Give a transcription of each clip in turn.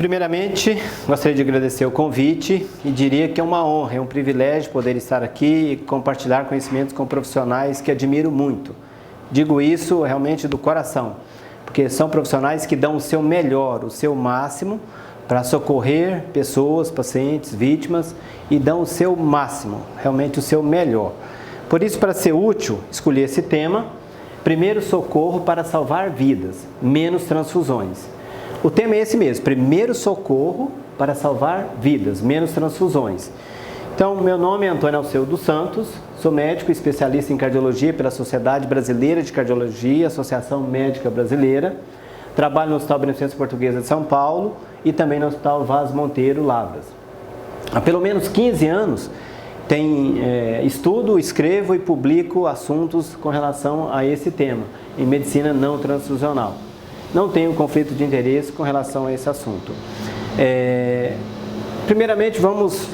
Primeiramente, gostaria de agradecer o convite e diria que é uma honra, é um privilégio poder estar aqui e compartilhar conhecimentos com profissionais que admiro muito. Digo isso realmente do coração, porque são profissionais que dão o seu melhor, o seu máximo para socorrer pessoas, pacientes, vítimas e dão o seu máximo, realmente o seu melhor. Por isso, para ser útil, escolhi esse tema: primeiro socorro para salvar vidas, menos transfusões. O tema é esse mesmo, primeiro socorro para salvar vidas, menos transfusões. Então, meu nome é Antônio Alceu dos Santos, sou médico especialista em cardiologia pela Sociedade Brasileira de Cardiologia, Associação Médica Brasileira. Trabalho no Hospital Beneficência Portuguesa de São Paulo e também no Hospital Vaz Monteiro, Lavras. Há pelo menos 15 anos, estudo, escrevo e publico assuntos com relação a esse tema, em medicina não transfusional. Não tenho conflito de interesse com relação a esse assunto. Primeiramente, vamos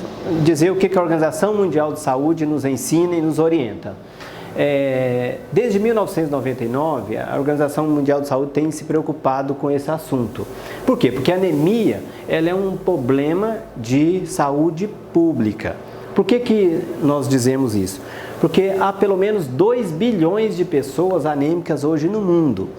dizer o que a Organização Mundial de Saúde nos ensina e nos orienta. Desde 1999, a Organização Mundial de Saúde tem se preocupado com esse assunto. Por quê? Porque a anemia ela é um problema de saúde pública. Por que nós dizemos isso? Porque há pelo menos 2 bilhões de pessoas anêmicas hoje no mundo.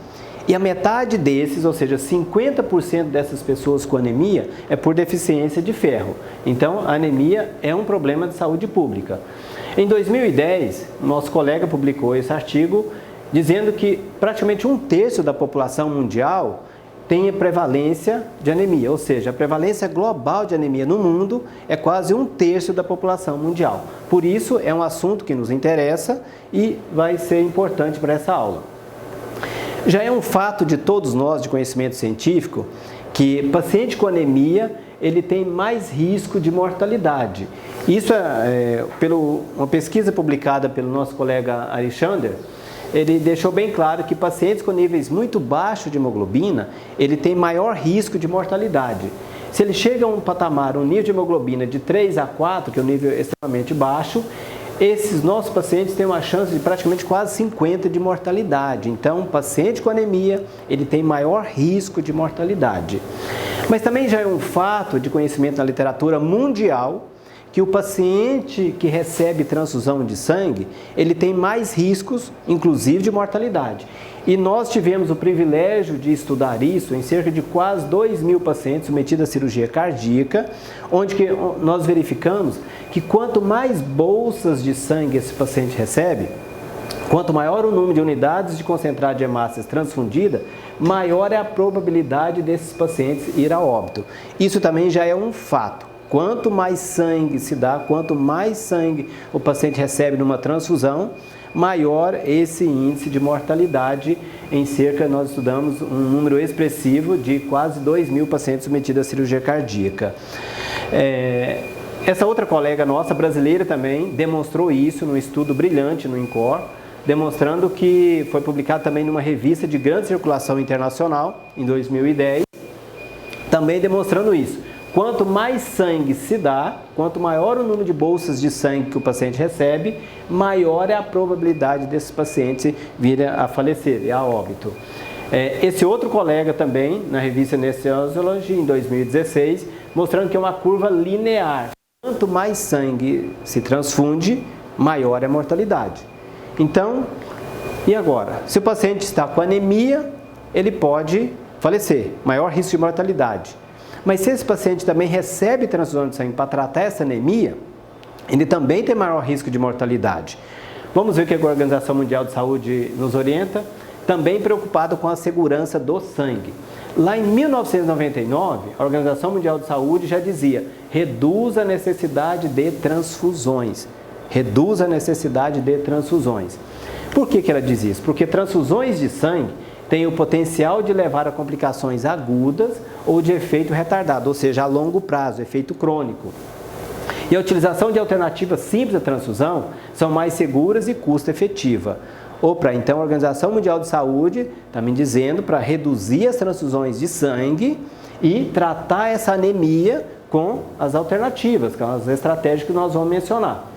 E a metade desses, ou seja, 50% dessas pessoas com anemia, é por deficiência de ferro. Então, a anemia é um problema de saúde pública. Em 2010, nosso colega publicou esse artigo dizendo que praticamente 1/3 da população mundial tem prevalência de anemia, ou seja, a prevalência global de anemia no mundo é quase 1/3 da população mundial. Por isso, é um assunto que nos interessa e vai ser importante para essa aula. Já é um fato de todos nós, de conhecimento científico, que paciente com anemia, ele tem mais risco de mortalidade. Isso uma pesquisa publicada pelo nosso colega Alexander, ele deixou bem claro que pacientes com níveis muito baixos de hemoglobina, ele tem maior risco de mortalidade. Se ele chega a um patamar, um nível de hemoglobina de 3 a 4, que é um nível extremamente baixo, esses nossos pacientes têm uma chance de praticamente quase 50 de mortalidade. Então, o paciente com anemia, ele tem maior risco de mortalidade. Mas também já é um fato de conhecimento na literatura mundial que o paciente que recebe transfusão de sangue, ele tem mais riscos, inclusive de mortalidade. E nós tivemos o privilégio de estudar isso em cerca de quase 2.000 pacientes submetidos à cirurgia cardíaca, onde nós verificamos que quanto mais bolsas de sangue esse paciente recebe, quanto maior o número de unidades de concentrado de hemácias transfundida, maior é a probabilidade desses pacientes ir a óbito. Isso também já é um fato. Quanto mais sangue se dá, quanto mais sangue o paciente recebe numa transfusão, maior esse índice de mortalidade. Nós estudamos um número expressivo de quase 2.000 pacientes submetidos à cirurgia cardíaca. Essa outra colega nossa, brasileira também, demonstrou isso num estudo brilhante no INCOR, demonstrando que foi publicado também numa revista de grande circulação internacional, em 2010, também demonstrando isso. Quanto mais sangue se dá, quanto maior o número de bolsas de sangue que o paciente recebe, maior é a probabilidade desses pacientes virem a falecer, a óbito. Esse outro colega também, na revista Anesthesiology, em 2016, mostrando que é uma curva linear. Quanto mais sangue se transfunde, maior é a mortalidade. Então, e agora? Se o paciente está com anemia, ele pode falecer, maior risco de mortalidade. Mas se esse paciente também recebe transfusão de sangue para tratar essa anemia, ele também tem maior risco de mortalidade. Vamos ver o que a Organização Mundial de Saúde nos orienta, também preocupado com a segurança do sangue. Lá em 1999, a Organização Mundial de Saúde já dizia: reduz a necessidade de transfusões. Reduz a necessidade de transfusões. Por que ela diz isso? Porque transfusões de sangue tem o potencial de levar a complicações agudas ou de efeito retardado, ou seja, a longo prazo, efeito crônico. E a utilização de alternativas simples à transfusão são mais seguras e custo-efetiva. Então, a Organização Mundial de Saúde está me dizendo para reduzir as transfusões de sangue e tratar essa anemia com as alternativas, com as estratégias que nós vamos mencionar.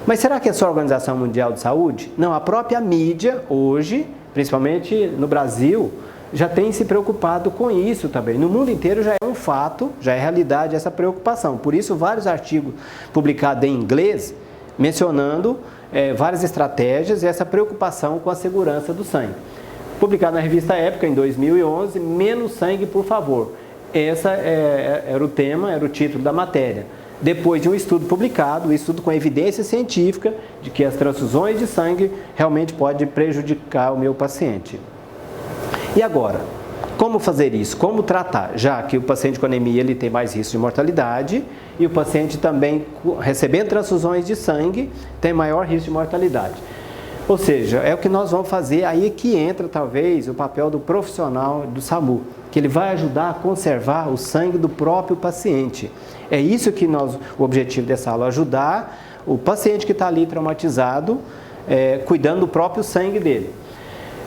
Mas será que é só a Organização Mundial de Saúde? Não, a própria mídia hoje, principalmente no Brasil, já tem se preocupado com isso também. No mundo inteiro já é um fato, já é realidade essa preocupação. Por isso, vários artigos publicados em inglês mencionando várias estratégias e essa preocupação com a segurança do sangue. Publicado na revista Época em 2011, Menos Sangue, por favor. Esse era o tema, era o título da matéria. Depois de um estudo publicado, um estudo com evidência científica de que as transfusões de sangue realmente podem prejudicar o meu paciente. E agora, como fazer isso? Como tratar? Já que o paciente com anemia ele tem mais risco de mortalidade e o paciente também recebendo transfusões de sangue tem maior risco de mortalidade. Ou seja, é o que nós vamos fazer, aí que entra talvez o papel do profissional do SAMU, que ele vai ajudar a conservar o sangue do próprio paciente. É isso que o objetivo dessa aula, ajudar o paciente que está ali traumatizado, cuidando do próprio sangue dele.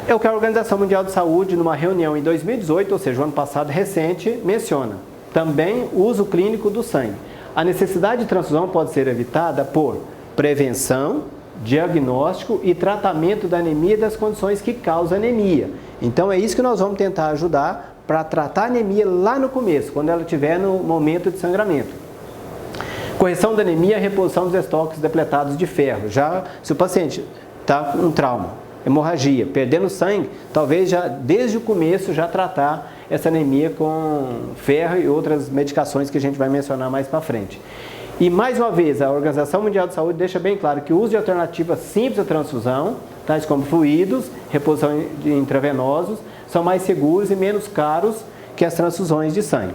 É o que a Organização Mundial de Saúde, numa reunião em 2018, ou seja, o ano passado recente, menciona. Também o uso clínico do sangue. A necessidade de transfusão pode ser evitada por prevenção, diagnóstico e tratamento da anemia e das condições que causam anemia. Então é isso que nós vamos tentar ajudar para tratar a anemia lá no começo, quando ela estiver no momento de sangramento. Correção da anemia e reposição dos estoques depletados de ferro. Já se o paciente está com um trauma, hemorragia, perdendo sangue, talvez já desde o começo já tratar essa anemia com ferro e outras medicações que a gente vai mencionar mais para frente. E mais uma vez, a Organização Mundial de Saúde deixa bem claro que o uso de alternativas simples à transfusão, tais como fluidos, reposição de intravenosos, são mais seguros e menos caros que as transfusões de sangue.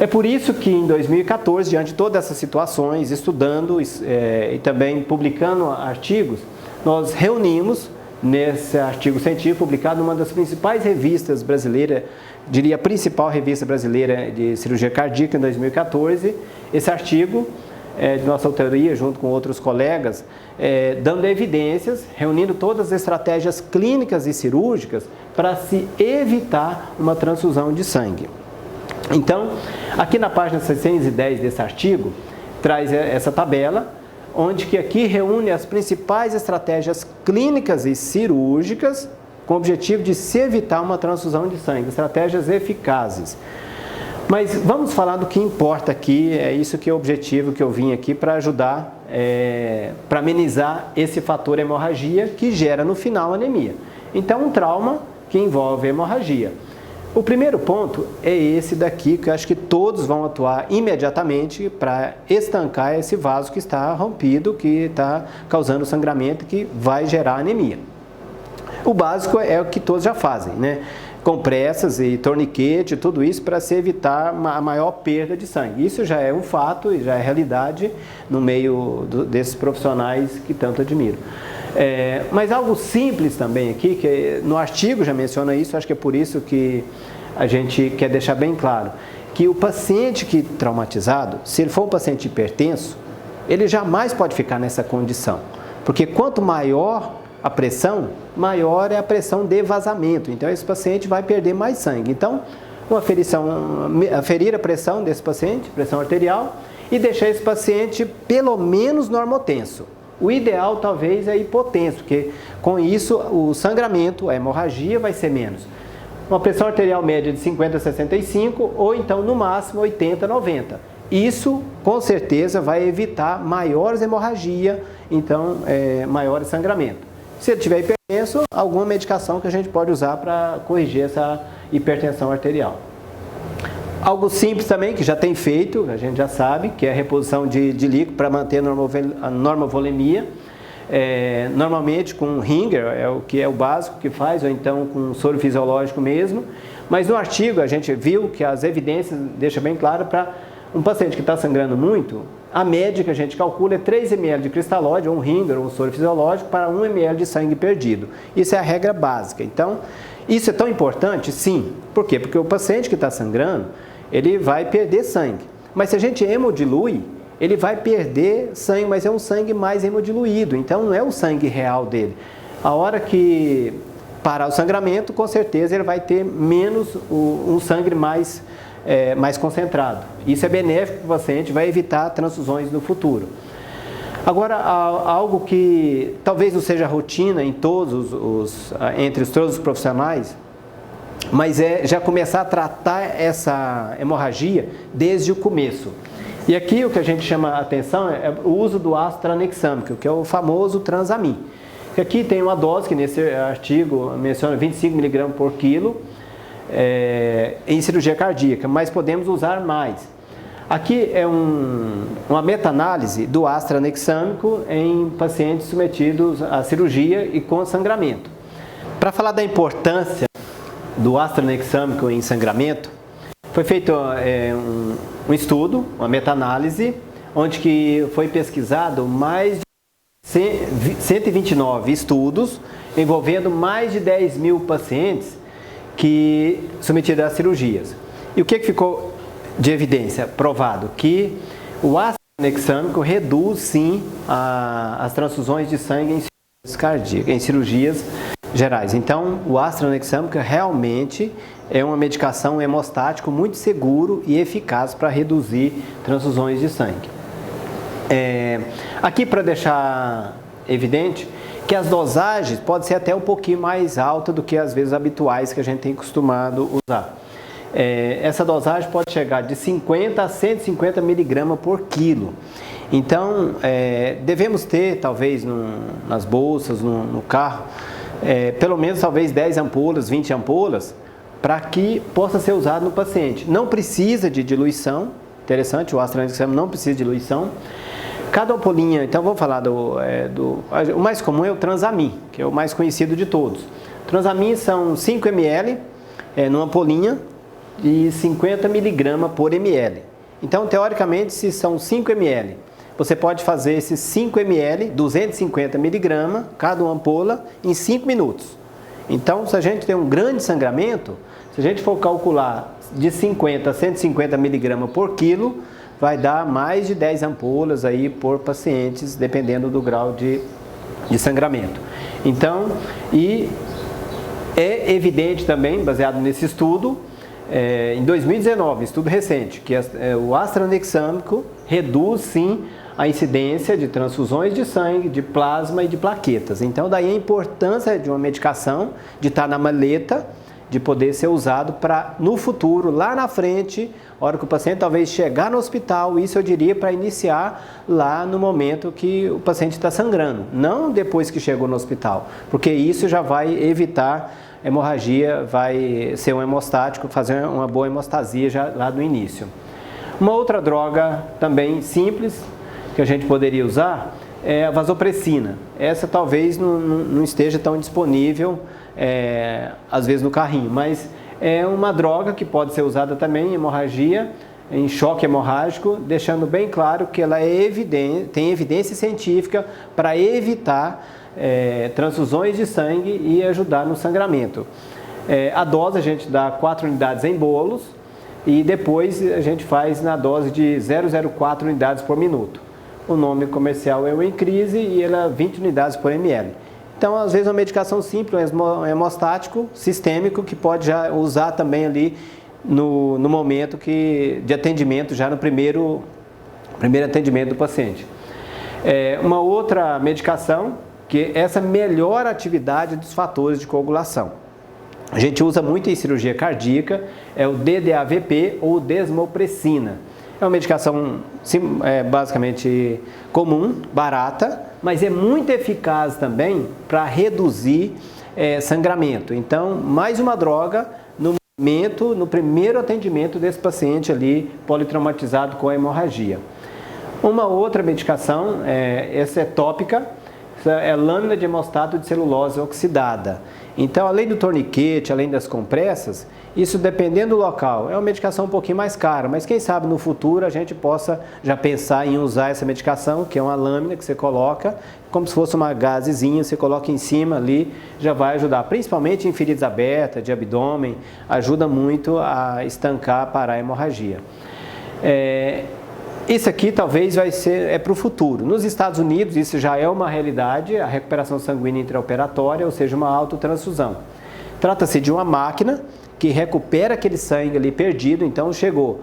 É por isso que em 2014, diante de todas essas situações, estudando e também publicando artigos, nós reunimos nesse artigo científico publicado numa das principais revistas brasileiras, diria a principal revista brasileira de cirurgia cardíaca em 2014, esse artigo de nossa autoria, junto com outros colegas, dando evidências, reunindo todas as estratégias clínicas e cirúrgicas para se evitar uma transfusão de sangue. Então, aqui na página 610 desse artigo, traz essa tabela, onde que aqui reúne as principais estratégias clínicas e cirúrgicas com o objetivo de se evitar uma transfusão de sangue, estratégias eficazes. Mas vamos falar do que importa aqui, é isso que é o objetivo que eu vim aqui para ajudar, para amenizar esse fator hemorragia que gera no final anemia. Então, um trauma que envolve hemorragia. O primeiro ponto é esse daqui, que eu acho que todos vão atuar imediatamente para estancar esse vaso que está rompido, que está causando sangramento, que vai gerar anemia. O básico é o que todos já fazem, né? Compressas e torniquete, tudo isso para se evitar a maior perda de sangue. Isso já é um fato e já é realidade no meio desses profissionais que tanto admiro. Mas algo simples também aqui, que no artigo já menciona isso, acho que é por isso que a gente quer deixar bem claro, que o paciente que traumatizado, se ele for um paciente hipertenso, ele jamais pode ficar nessa condição, porque quanto maior a pressão, maior é a pressão de vazamento, então esse paciente vai perder mais sangue. Então, aferir a pressão desse paciente, pressão arterial, e deixar esse paciente pelo menos normotenso. O ideal talvez é hipotenso, porque com isso o sangramento, a hemorragia vai ser menos. Uma pressão arterial média de 50 a 65 ou então no máximo 80 a 90. Isso com certeza vai evitar maiores hemorragia, então maiores sangramento. Se ele tiver hipertenso, alguma medicação que a gente pode usar para corrigir essa hipertensão arterial. Algo simples também, que já tem feito, a gente já sabe, que é a reposição de líquido para manter a normavolemia. Normalmente com Ringer, é o que é o básico que faz, ou então com soro fisiológico mesmo. Mas no artigo a gente viu que as evidências deixam bem claro para um paciente que está sangrando muito, a média que a gente calcula é 3 ml de cristalóide, ou um Ringer, ou um soro fisiológico, para 1 ml de sangue perdido. Isso é a regra básica. Então, isso é tão importante? Sim. Por quê? Porque o paciente que está sangrando, ele vai perder sangue. Mas se a gente hemodilui, ele vai perder sangue, mas é um sangue mais hemodiluído. Então, não é o sangue real dele. A hora que parar o sangramento, com certeza ele vai ter menos, um sangue mais concentrado. Isso é benéfico para o paciente, vai evitar transfusões no futuro. Agora, algo que talvez não seja rotina em entre todos os profissionais, mas já começar a tratar essa hemorragia desde o começo. E aqui o que a gente chama a atenção é o uso do ácido tranexâmico, que é o famoso Transamin. Aqui tem uma dose que nesse artigo menciona 25 mg por quilo em cirurgia cardíaca, mas podemos usar mais. Aqui é uma meta-análise do ácido tranexâmico em pacientes submetidos à cirurgia e com sangramento. Para falar da importância do ácido tranexâmico em sangramento, foi feito um estudo, uma meta-análise, onde que foi pesquisado mais de 129 estudos, envolvendo mais de 10 mil pacientes que submetidos a cirurgias. E o que ficou de evidência? Provado que o ácido tranexâmico reduz, sim, as transfusões de sangue em cirurgias gerais. Então, o ácido tranexâmico realmente é uma medicação hemostático muito seguro e eficaz para reduzir transfusões de sangue. Aqui, para deixar evidente que as dosagens podem ser até um pouquinho mais altas do que as vezes habituais que a gente tem acostumado usar. Essa dosagem pode chegar de 50 a 150 mg por quilo. Então, devemos ter, talvez, nas bolsas, no carro, pelo menos talvez 10 ampolas, 20 ampolas, para que possa ser usado no paciente. Não precisa de diluição, interessante, o ácido tranexâmico não precisa de diluição. Cada ampolinha, então vamos falar o mais comum é o Transamin, que é o mais conhecido de todos. Transamin são 5 ml numa ampolinha e 50 mg por ml. Então, teoricamente, se são 5 ml, você pode fazer esses 5 ml, 250 mg, cada uma ampola, em 5 minutos. Então, se a gente tem um grande sangramento, se a gente for calcular de 50 a 150 mg por quilo, vai dar mais de 10 ampolas aí por pacientes, dependendo do grau de sangramento. Então, e é evidente também, baseado nesse estudo, em 2019, estudo recente, que o ácido tranexâmico reduz sim a incidência de transfusões de sangue, de plasma e de plaquetas. Então, daí a importância de uma medicação, de estar na maleta, de poder ser usado para, no futuro, lá na frente, a hora que o paciente talvez chegar no hospital, isso eu diria para iniciar lá no momento que o paciente está sangrando, não depois que chegou no hospital, porque isso já vai evitar hemorragia, vai ser um hemostático, fazer uma boa hemostasia já lá do início. Uma outra droga também simples que a gente poderia usar é a vasopressina. Essa talvez não esteja tão disponível, às vezes no carrinho, mas é uma droga que pode ser usada também em hemorragia, em choque hemorrágico, deixando bem claro que ela tem evidência científica para evitar transfusões de sangue e ajudar no sangramento. A dose a gente dá 4 unidades em bolos e depois a gente faz na dose de 0,04 unidades por minuto. O nome comercial é o Encrise e ela é 20 unidades por ml. Então, às vezes, uma medicação simples, um hemostático sistêmico que pode já usar também ali no momento de atendimento, já no primeiro atendimento do paciente. Uma outra medicação que essa melhora a atividade dos fatores de coagulação. A gente usa muito em cirurgia cardíaca, é o DDAVP ou desmopressina. É uma medicação basicamente comum, barata, mas é muito eficaz também para reduzir sangramento. Então, mais uma droga no primeiro atendimento desse paciente ali politraumatizado com hemorragia. Uma outra medicação, essa é tópica, é lâmina de hemostato de celulose oxidada. Então, além do torniquete, além das compressas, isso dependendo do local, é uma medicação um pouquinho mais cara, mas quem sabe no futuro a gente possa já pensar em usar essa medicação, que é uma lâmina que você coloca, como se fosse uma gazezinha, você coloca em cima ali, já vai ajudar, principalmente em feridas abertas, de abdômen, ajuda muito a estancar, parar a hemorragia. Isso aqui talvez para o futuro. Nos Estados Unidos isso já é uma realidade, a recuperação sanguínea intraoperatória, ou seja, uma autotransfusão. Trata-se de uma máquina que recupera aquele sangue ali perdido, então chegou,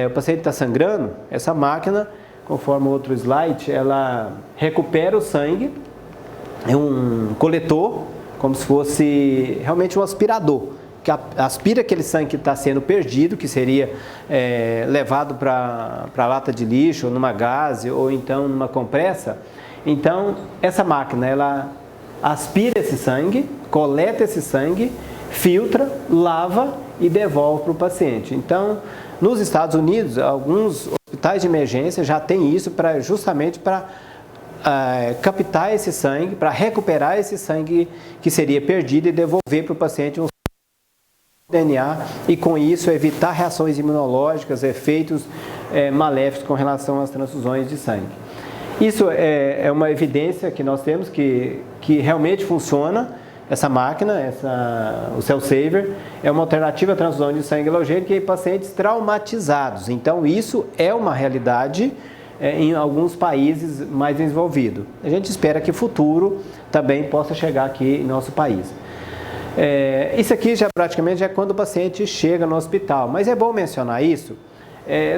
o paciente está sangrando, essa máquina, conforme o outro slide, ela recupera o sangue, é um coletor, como se fosse realmente um aspirador. que aspira aquele sangue que está sendo perdido, que seria levado para a lata de lixo, ou numa gaze, ou então numa compressa. Então, essa máquina, ela aspira esse sangue, coleta esse sangue, filtra, lava e devolve para o paciente. Então, nos Estados Unidos, alguns hospitais de emergência já têm isso justamente para captar esse sangue, para recuperar esse sangue que seria perdido e devolver para o paciente um DNA e, com isso, evitar reações imunológicas, efeitos maléficos com relação às transfusões de sangue. Isso é uma evidência que nós temos que realmente funciona. Essa máquina, o Cell Saver, é uma alternativa à transfusão de sangue halogênico em pacientes traumatizados. Então, isso é uma realidade em alguns países mais desenvolvidos. A gente espera que no futuro também possa chegar aqui em nosso país. Isso aqui praticamente é quando o paciente chega no hospital, mas é bom mencionar isso,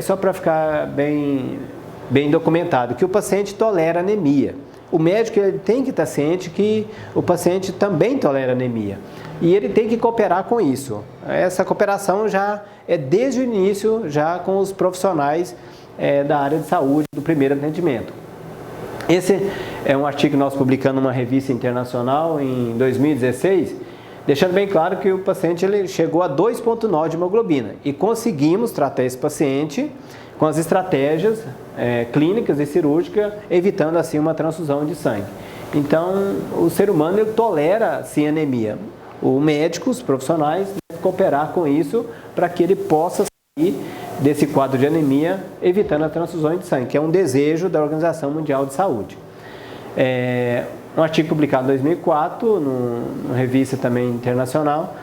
só para ficar bem documentado, que o paciente tolera anemia. O médico ele tem que estar ciente que o paciente também tolera anemia e ele tem que cooperar com isso. Essa cooperação já é desde o início, já com os profissionais da área de saúde, do primeiro atendimento. Esse é um artigo que nós publicamos numa revista internacional em 2016, deixando bem claro que o paciente ele chegou a 2,9 de hemoglobina e conseguimos tratar esse paciente com as estratégias clínicas e cirúrgicas, evitando assim uma transfusão de sangue. Então, o ser humano ele tolera sim anemia. O médico, os profissionais, devem cooperar com isso para que ele possa sair desse quadro de anemia, evitando a transfusão de sangue, que é um desejo da Organização Mundial de Saúde. Um artigo publicado em 2004, numa revista também internacional,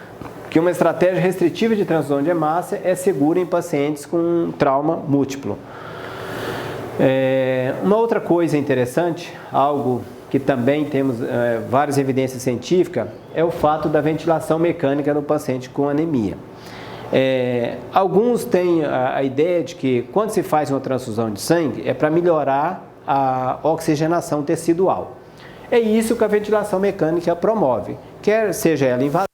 que uma estratégia restritiva de transfusão de hemácia é segura em pacientes com trauma múltiplo. Uma outra coisa interessante, algo que também temos várias evidências científicas, é o fato da ventilação mecânica no paciente com anemia. Alguns têm a ideia de que quando se faz uma transfusão de sangue é para melhorar a oxigenação tecidual. É isso que a ventilação mecânica promove, quer seja ela invasiva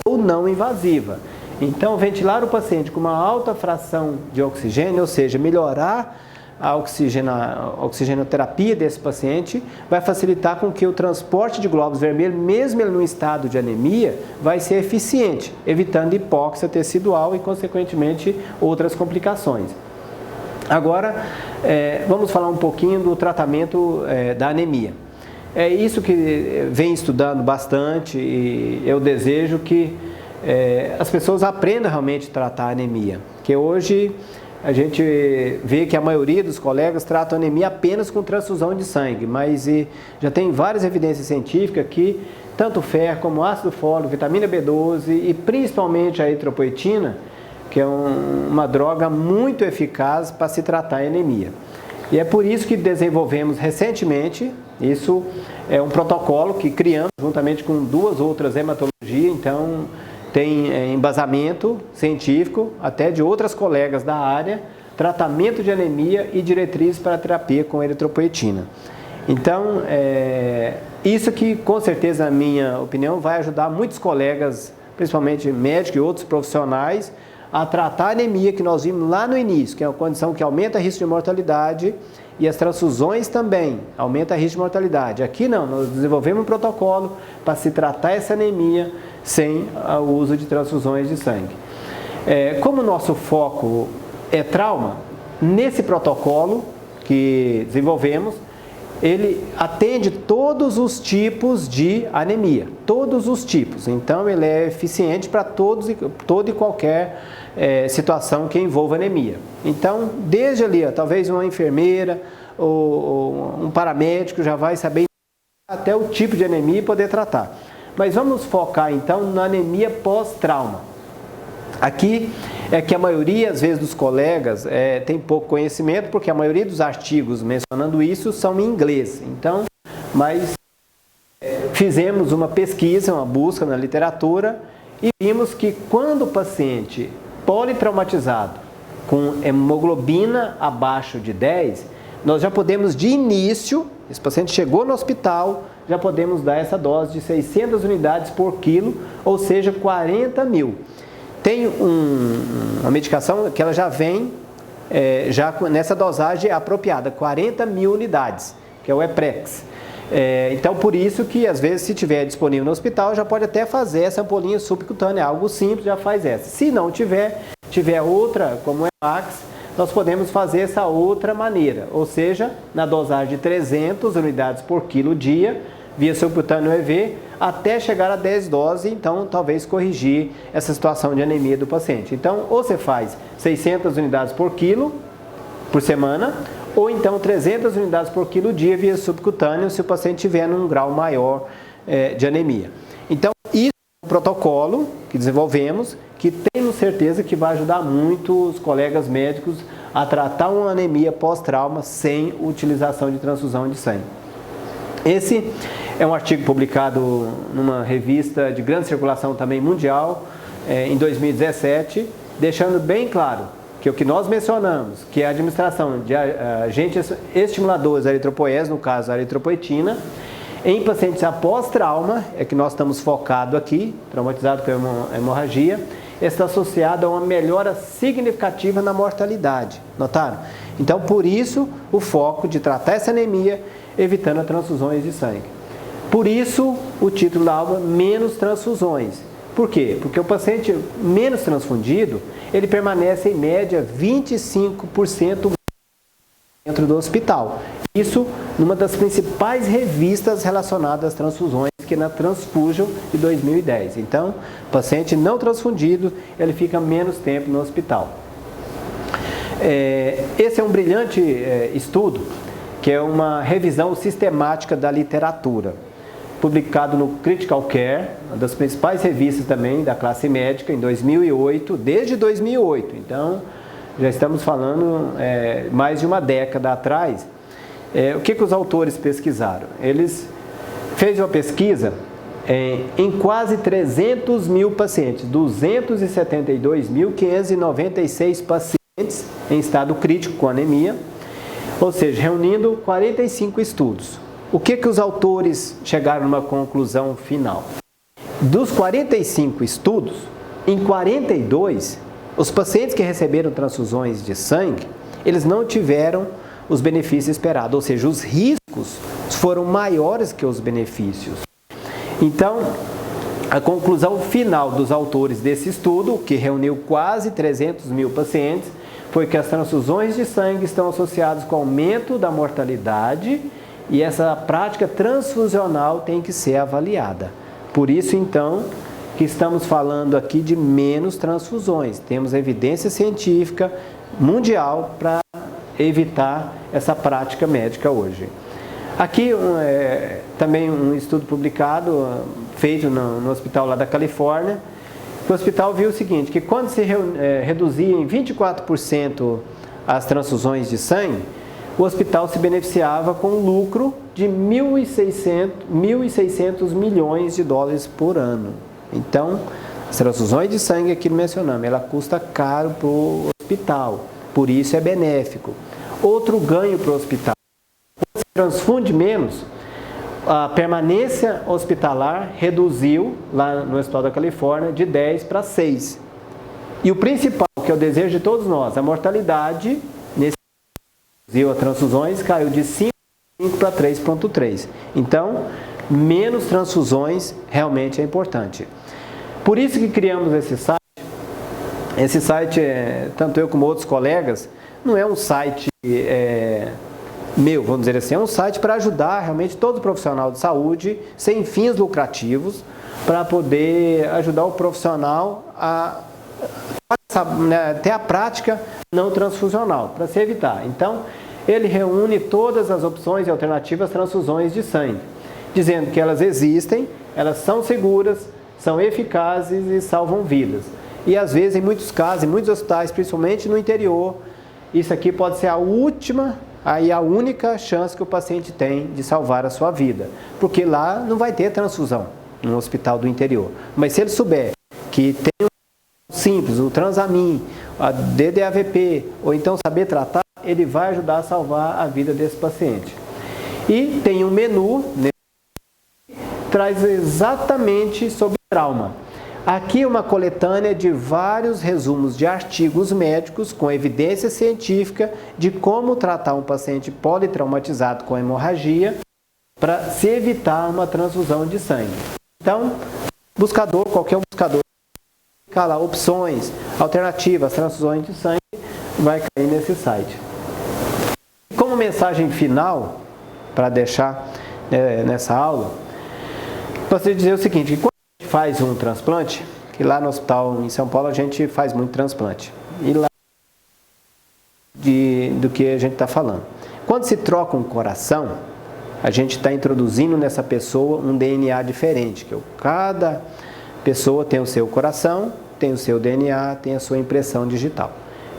ou não invasiva. Então, ventilar o paciente com uma alta fração de oxigênio, ou seja, melhorar a oxigenoterapia desse paciente, vai facilitar com que o transporte de glóbulos vermelhos, mesmo ele no estado de anemia, vai ser eficiente, evitando hipóxia tecidual e, consequentemente, outras complicações. Agora, vamos falar um pouquinho do tratamento da anemia. É isso que vem estudando bastante e eu desejo que as pessoas aprendam realmente a tratar a anemia. Que hoje a gente vê que a maioria dos colegas tratam a anemia apenas com transfusão de sangue, mas já tem várias evidências científicas que tanto ferro como ácido fólico, vitamina B12 e principalmente a eritropoetina, que é uma droga muito eficaz para se tratar a anemia. E é por isso que desenvolvemos recentemente, isso é um protocolo que criamos juntamente com 2 outras hematologias, então tem embasamento científico até de outras colegas da área, tratamento de anemia e diretrizes para terapia com eritropoetina. Então, isso que com certeza, na minha opinião, vai ajudar muitos colegas, principalmente médicos e outros profissionais, a tratar a anemia que nós vimos lá no início, que é uma condição que aumenta o risco de mortalidade, e as transfusões também aumentam o risco de mortalidade. Aqui não, nós desenvolvemos um protocolo para se tratar essa anemia sem o uso de transfusões de sangue. Como o nosso foco é trauma, nesse protocolo que desenvolvemos, ele atende todos os tipos de anemia, todos os tipos. Então, ele é eficiente para toda e qualquer situação que envolva anemia. Então, desde ali, talvez uma enfermeira ou um paramédico já vai saber até o tipo de anemia e poder tratar. Mas vamos focar, então, na anemia pós-trauma. Aqui é que a maioria, às vezes, dos colegas tem pouco conhecimento, porque a maioria dos artigos mencionando isso são em inglês. Então, mas fizemos uma pesquisa, uma busca na literatura e vimos que quando o paciente politraumatizado com hemoglobina abaixo de 10, nós já podemos de início, Esse paciente chegou no hospital, já podemos dar essa dose de 600 unidades por quilo, ou seja, 40 mil. Tem uma medicação que ela já vem já nessa dosagem apropriada, 40 mil unidades, que é o Eprex. Então, por isso que, às vezes, se tiver disponível no hospital, já pode até fazer essa ampolinha subcutânea, algo simples, já faz essa. Se não tiver outra, como é o Emax, nós podemos fazer essa outra maneira, ou seja, na dosagem de 300 unidades por quilo dia, via subcutâneo EV, até chegar a 10 doses, então talvez corrigir essa situação de anemia do paciente. Então, ou você faz 600 unidades por quilo por semana, ou então 300 unidades por quilo dia via subcutâneo, se o paciente tiver num grau maior de anemia. Então, isso é um protocolo que desenvolvemos, que temos certeza que vai ajudar muito os colegas médicos a tratar uma anemia pós-trauma sem utilização de transfusão de sangue. Esse é um artigo publicado numa revista de grande circulação também mundial, em 2017, deixando bem claro que o que nós mencionamos, que é a administração de agentes estimuladores da eritropoiese, no caso a eritropoetina, em pacientes após trauma, é que nós estamos focados aqui, traumatizado com hemorragia, está associado a uma melhora significativa na mortalidade. Notaram? Então, por isso, o foco de tratar essa anemia, evitando as transfusões de sangue. Por isso, o título da aula, menos transfusões. Por quê? Porque o paciente menos transfundido, ele permanece em média 25% dentro do hospital. Isso numa das principais revistas relacionadas às transfusões, que é na Transfusion de 2010. Então, o paciente não transfundido, ele fica menos tempo no hospital. Esse é um brilhante estudo, que é uma revisão sistemática da literatura, publicado no Critical Care, uma das principais revistas também da classe médica, em 2008, desde 2008. Então, já estamos falando mais de uma década atrás. O que os autores pesquisaram? Eles fez uma pesquisa em quase 300 mil pacientes, 272.596 pacientes em estado crítico com anemia, ou seja, reunindo 45 estudos. O que os autores chegaram numa conclusão final? Dos 45 estudos, em 42, os pacientes que receberam transfusões de sangue, eles não tiveram os benefícios esperados, ou seja, os riscos foram maiores que os benefícios. Então, a conclusão final dos autores desse estudo, que reuniu quase 300 mil pacientes, foi que as transfusões de sangue estão associadas com o aumento da mortalidade e essa prática transfusional tem que ser avaliada. Por isso, então, que estamos falando aqui de menos transfusões. Temos evidência científica mundial para evitar essa prática médica hoje. Aqui também um estudo publicado, feito no hospital lá da Califórnia. O hospital viu o seguinte, que quando se reduzia em 24% as transfusões de sangue, o hospital se beneficiava com um lucro de 1.600 milhões de dólares por ano. Então, as transfusões de sangue, aqui mencionamos, ela custa caro para o hospital, por isso é benéfico. Outro ganho para o hospital, quando se transfunde menos, a permanência hospitalar reduziu, lá no Hospital da Califórnia, de 10 para 6. E o principal, que é o desejo de todos nós, a mortalidade, nesse reduziu as transfusões, caiu de 5,5 para 3,3. Então, menos transfusões realmente é importante. Por isso que criamos esse site. Esse site, tanto eu como outros colegas, não é um site meu, vamos dizer assim, é um site para ajudar realmente todo profissional de saúde, sem fins lucrativos, para poder ajudar o profissional a ter a prática não transfusional, para se evitar. Então, ele reúne todas as opções e alternativas às transfusões de sangue, dizendo que elas existem, elas são seguras, são eficazes e salvam vidas. E às vezes, em muitos casos, em muitos hospitais, principalmente no interior, isso aqui pode ser a última, aí a única chance que o paciente tem de salvar a sua vida. Porque lá não vai ter transfusão, no hospital do interior. Mas se ele souber que tem um simples, o Transamin, a DDAVP, ou então saber tratar, ele vai ajudar a salvar a vida desse paciente. E tem um menu, né, que traz exatamente sobre trauma. Aqui é uma coletânea de vários resumos de artigos médicos com evidência científica de como tratar um paciente politraumatizado com hemorragia para se evitar uma transfusão de sangue. Então, buscador, qualquer buscador, colocar lá opções, alternativas, transfusões de sangue, vai cair nesse site. Como mensagem final, para deixar nessa aula, gostaria de dizer o seguinte, que quando a gente faz um transplante, que lá no hospital em São Paulo a gente faz muito transplante, e lá do que a gente está falando. Quando se troca um coração, a gente está introduzindo nessa pessoa um DNA diferente, que cada pessoa tem o seu coração, tem o seu DNA, tem a sua impressão digital.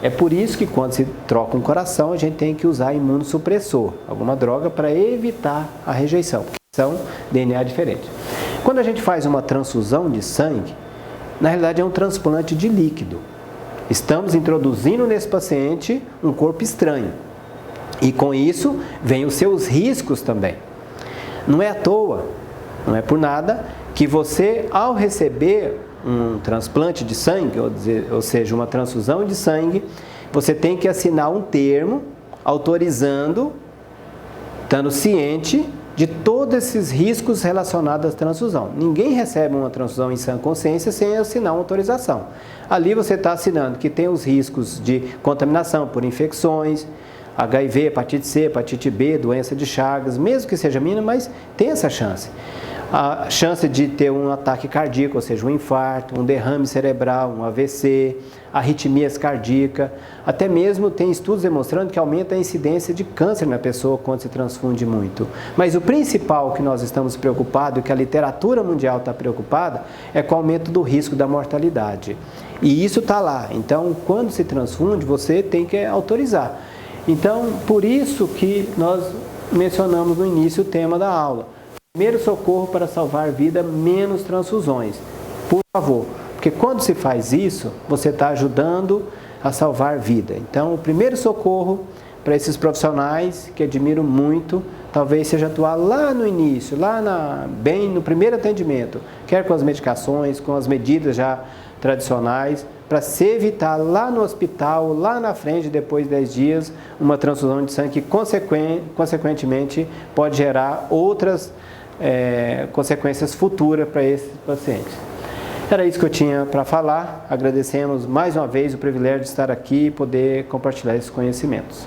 É por isso que quando se troca um coração, a gente tem que usar imunossupressor, alguma droga para evitar a rejeição, porque são DNA diferentes. Quando a gente faz uma transfusão de sangue, na realidade é um transplante de líquido. Estamos introduzindo nesse paciente um corpo estranho. E com isso, vem os seus riscos também. Não é à toa, não é por nada, que você, ao receber um transplante de sangue, ou seja, uma transfusão de sangue, você tem que assinar um termo autorizando, estando ciente de todos esses riscos relacionados à transfusão. Ninguém recebe uma transfusão em sã consciência sem assinar uma autorização. Ali você está assinando que tem os riscos de contaminação por infecções, HIV, hepatite C, hepatite B, doença de Chagas, mesmo que seja mínima, mas tem essa chance. A chance de ter um ataque cardíaco, ou seja, um infarto, um derrame cerebral, um AVC, arritmias cardíacas, até mesmo tem estudos demonstrando que aumenta a incidência de câncer na pessoa quando se transfunde muito. Mas o principal que nós estamos preocupados, e que a literatura mundial está preocupada, é com o aumento do risco da mortalidade. E isso está lá. Então, quando se transfunde, você tem que autorizar. Então, por isso que nós mencionamos no início o tema da aula. Primeiro socorro para salvar vida, menos transfusões. Por favor, porque quando se faz isso, você está ajudando a salvar vida. Então, o primeiro socorro para esses profissionais, que admiro muito, talvez seja atuar lá no início, bem no primeiro atendimento, quer com as medicações, com as medidas já tradicionais, para se evitar lá no hospital, lá na frente, depois de 10 dias, uma transfusão de sangue que, consequentemente, pode gerar outras consequências futuras para esses pacientes. Era isso que eu tinha para falar. Agradecemos mais uma vez o privilégio de estar aqui e poder compartilhar esses conhecimentos.